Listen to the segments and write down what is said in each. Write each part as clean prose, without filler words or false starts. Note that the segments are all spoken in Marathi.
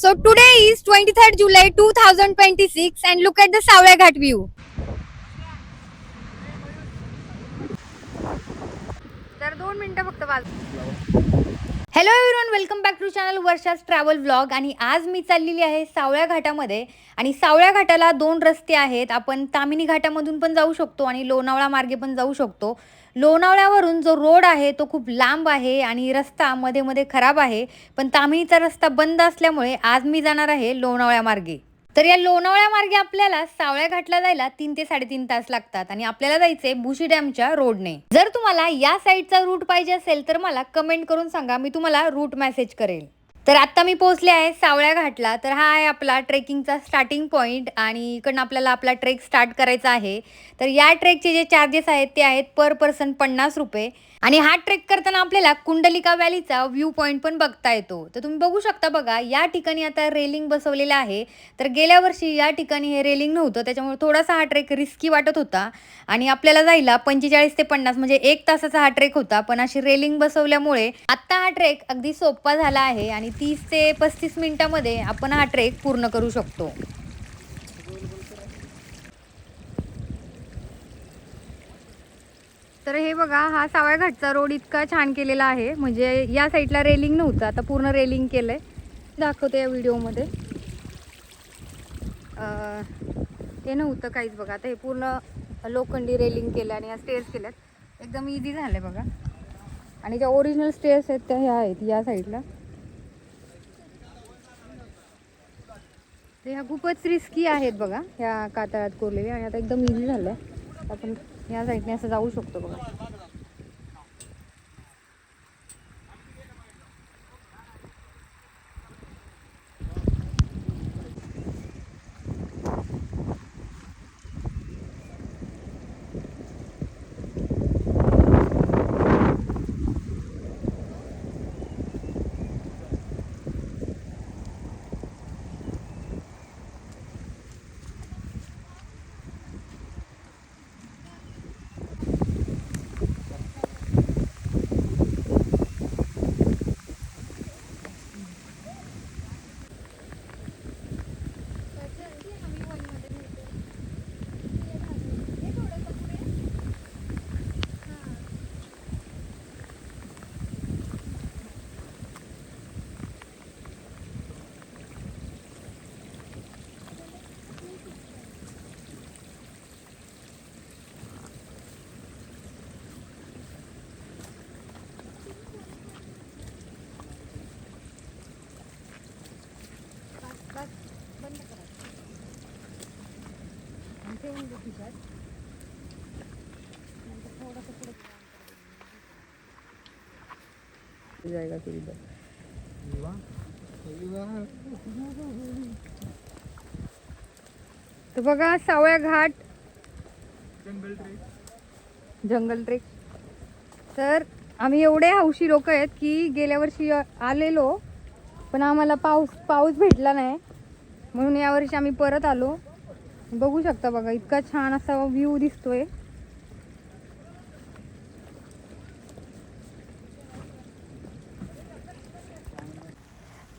So today is 23rd July 2026 and look at the Savla Ghat view. तर 2 मिनिटं फक्त hello everyone, welcome back to channel Varsha's travel vlog. आणि आज मी चाललेली आहे सावळ्या घाटामध्ये. आणि सावळ्या घाटाला 2 रस्ते आहेत. आपण तामिनी घाटामधून पण जाऊ शकतो आणि लोणावळा मार्गे पण जाऊ शकतो. लोणावळ्यावरून जो रोड आहे तो खूप लांब आहे आणि रस्ता मध्ये मध्ये खराब आहे. पण तामिनीचा रस्ता बंद असल्यामुळे आज मी जाणार आहे लोणावळ्या मार्गे. तर या लोणावळ्या मार्गे आपल्याला सावळ्या घाटला जायला 3 ते 3.5 तास लागतात आणि आपल्याला जायचंय भुशी डॅमच्या रोडने. जर तुम्हाला या साईडचा रूट पाहिजे असेल तर मला कमेंट करून सांगा, मी तुम्हाला रूट मेसेज करेल. तर आता मी पोहोचले आहे सावळ्या घाटला. तर हा आहे आपला ट्रेकिंगचा स्टार्टिंग पॉईंट आणि इकडनं आपल्याला आपला ट्रेक स्टार्ट करायचा आहे. तर या ट्रेकचे जे चार्जेस आहेत ते आहेत पर पर्सन 50 रुपये. आणि हा ट्रेक करताना आपल्याला कुंडलिका व्हॅलीचा व्ह्यू पॉईंट पण बघता येतो. तर तुम्ही बघू शकता, बघा या ठिकाणी आता रेलिंग बसवलेलं आहे. तर गेल्या वर्षी या ठिकाणी हे रेलिंग नव्हतं, त्याच्यामुळे थोडासा हा ट्रेक रिस्की वाटत होता. आणि आपल्याला जायला 45 ते 50 म्हणजे 1 तासाचा हा ट्रेक होता. पण अशी रेलिंग बसवल्यामुळे आता हा ट्रेक अगदी सोपा झाला आहे आणि 30 ते 35 मिनिटांमध्ये आपण हा ट्रेक पूर्ण करू शकतो. तर हे बघा, हा सावळ्या घाटचा रोड इतका छान केलेला आहे. म्हणजे या साईडला रेलिंग नव्हतं, आता पूर्ण रेलिंग केलंय. दाखवते या व्हिडिओमध्ये. ते नव्हतं काहीच बघा, आता हे पूर्ण लोखंडी रेलिंग केलं आणि या स्टेअर्स केल्यात. एकदम इझी झालंय बघा. आणि ज्या ओरिजिनल स्टेअर्स आहेत त्या ह्या आहेत या साईडला. ह्या खूपच रिस्की आहेत बघा, ह्या कातळात कोरलेल्या. आणि आता एकदम इझी झालंय, आपण या साईडने असं जाऊ शकतो बघा. जाएगा फिर इधर. तर बघा सावळ्या घाट जंगल ट्रेक. तर आम्ही एवढे हौशी लोक आहेत की गेल्या वर्षी आलेलो पण आम्हाला पाऊस भेटला नाही, म्हणून यावर्षी आम्ही परत आलो. बघू शकता बघा, इतका छान असा व्ह्यू दिसतोय.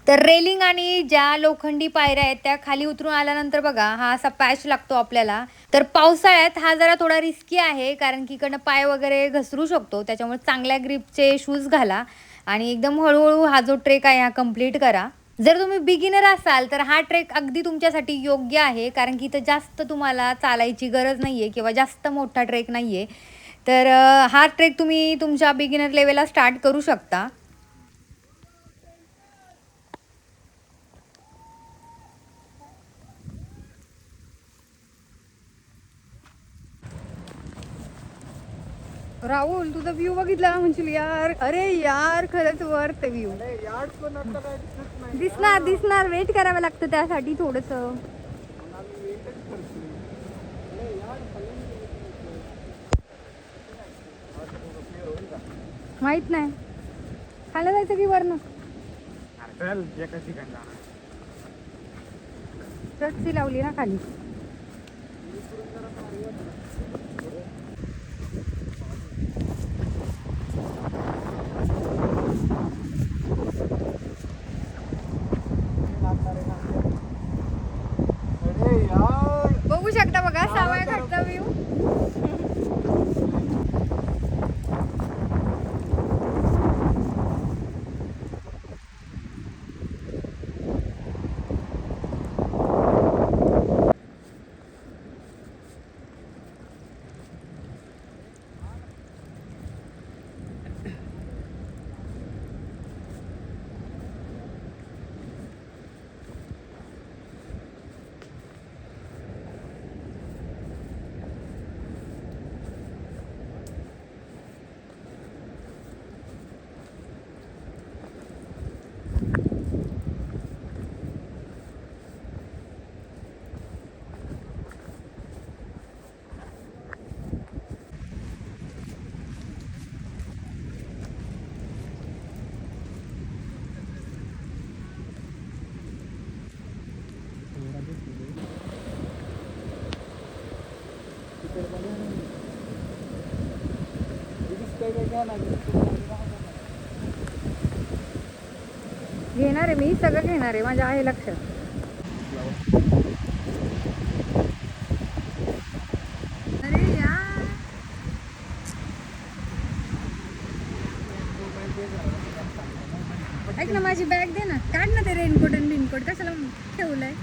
तर रेलिंग आणि ज्या लोखंडी पायऱ्या आहेत त्या खाली उतरून आल्यानंतर बघा हा असा पॅच लागतो आपल्याला. तर पावसाळ्यात हा जरा थोडा रिस्की आहे, कारण की इकडनं पाय वगैरे घसरू शकतो. त्याच्यामुळे चांगल्या ग्रिपचे शूज घाला आणि एकदम हळूहळू हा जो ट्रेक आहे हा कंप्लीट करा. जर तुम्ही बिगिनर असाल तर हा ट्रेक अगदी तुमच्यासाठी योग्य आहे, कारण की इथं जास्त तुम्हाला चालायची गरज नाही आहे किंवा जास्त मोठा ट्रेक नाही आहे. तर हा ट्रेक तुम्ही तुमच्या बिगिनर लेवलला स्टार्ट करू शकता. राहुल, तुझा व्ह्यू बघितला म्हणशील यार, अरे यार खरंच वर्थ व्ह्यू. दिसणार दिसणार, वेट करावं लागतं त्यासाठी थोडस. माहित नाही खायला जायचं की वरनं. रस्सी लावली ना खाली. सावळ्या घाटचा व्ह्यू. घेणार आहे मी, सगळं घेणार आहे, माझ्या आहे लक्षात. अरे यार, ऐक ना, माझी बॅग दे ना, काढ ना ते रेनकोट आणि बिनकोट, कशाला ठेवलंय.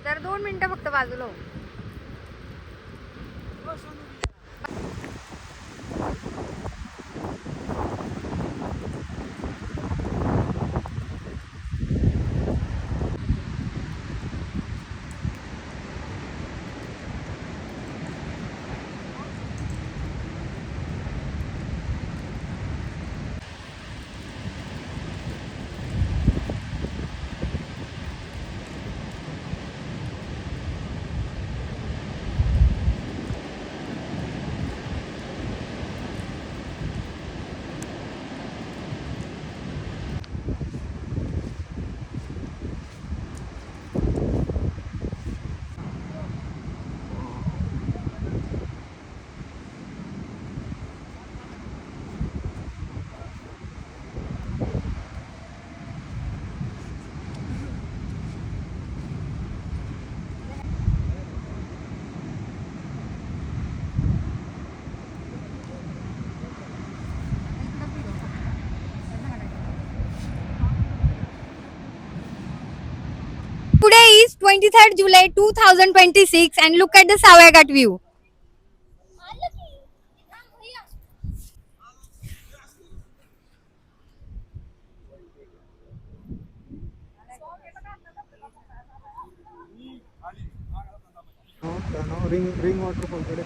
तर 2 मिनिटं फक्त बाजूला हो. Today is 23rd July 2026 and look at the Sawayagat view. Ring waterfall कडे